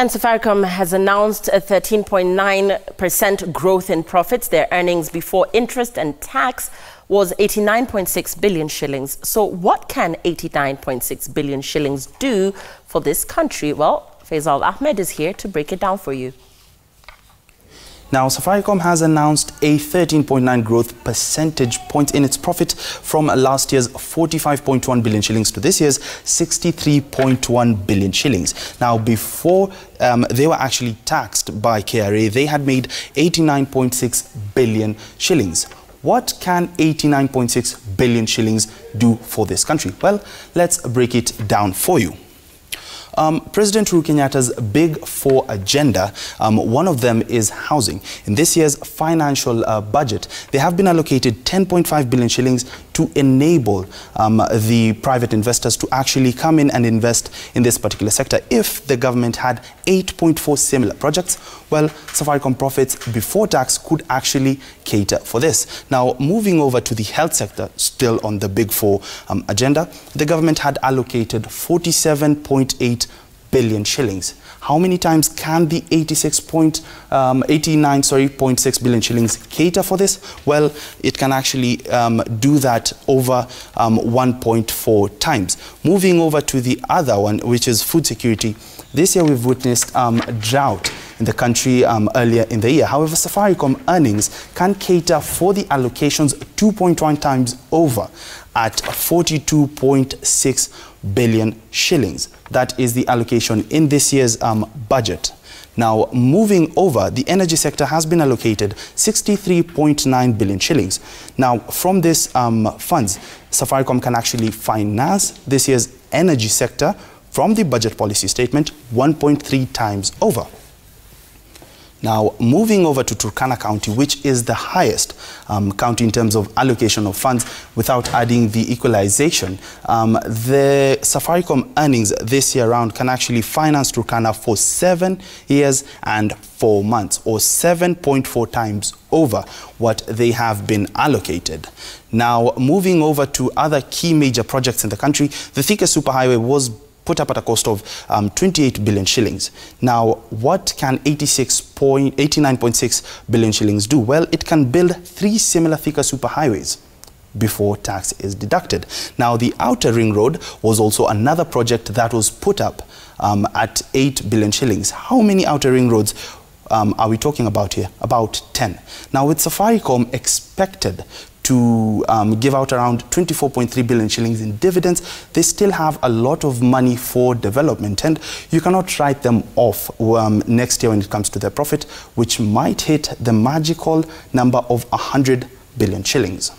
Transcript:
And Safaricom has announced a 13.9% growth in profits. Their earnings before interest and tax was 89.6 billion shillings. So what can 89.6 billion shillings do for this country? Well, Faisal Ahmed is here to break it down for you. Now, Safaricom has announced a 13.9 growth percentage point in its profit from last year's 45.1 billion shillings to this year's 63.1 billion shillings. Now, before they were actually taxed by KRA, they had made 89.6 billion shillings. What can 89.6 billion shillings do for this country? Well, let's break it down for you. President Uhuru Kenyatta's Big Four agenda, one of them is housing. In this year's financial budget, they have been allocated 10.5 billion shillings to enable the private investors to actually come in and invest in this particular sector. If the government had 8.4 similar projects, well, Safaricom profits before tax could actually cater for this. Now, moving over to the health sector, still on the Big Four agenda, the government had allocated 47.8 billion shillings. How many times can the 89.6 billion shillings cater for this? Well, it can actually do that over 1.4 times. Moving over to the other one, which is food security, this year we've witnessed drought in the country earlier in the year. However, Safaricom earnings can cater for the allocations 2.1 times over at 42.6 billion shillings. That is the allocation in this year's budget. Now, moving over, the energy sector has been allocated 63.9 billion shillings. Now, from this funds, Safaricom can actually finance this year's energy sector from the budget policy statement 1.3 times over. Now, moving over to Turkana County, which is the highest county in terms of allocation of funds without adding the equalization, the Safaricom earnings this year round can actually finance Turkana for 7 years and 4 months, or 7.4 times over what they have been allocated. Now, moving over to other key major projects in the country, the Thika Superhighway was put up at a cost of 28 billion shillings. Now, what can 89.6 billion shillings do? Well, it can build 3 similar Thika superhighways before tax is deducted. Now, the Outer Ring Road was also another project that was put up at 8 billion shillings. How many Outer Ring Roads are we talking about here? About 10. Now, with Safaricom expected to give out around 24.3 billion shillings in dividends, they still have a lot of money for development, and you cannot write them off next year when it comes to their profit, which might hit the magical number of 100 billion shillings.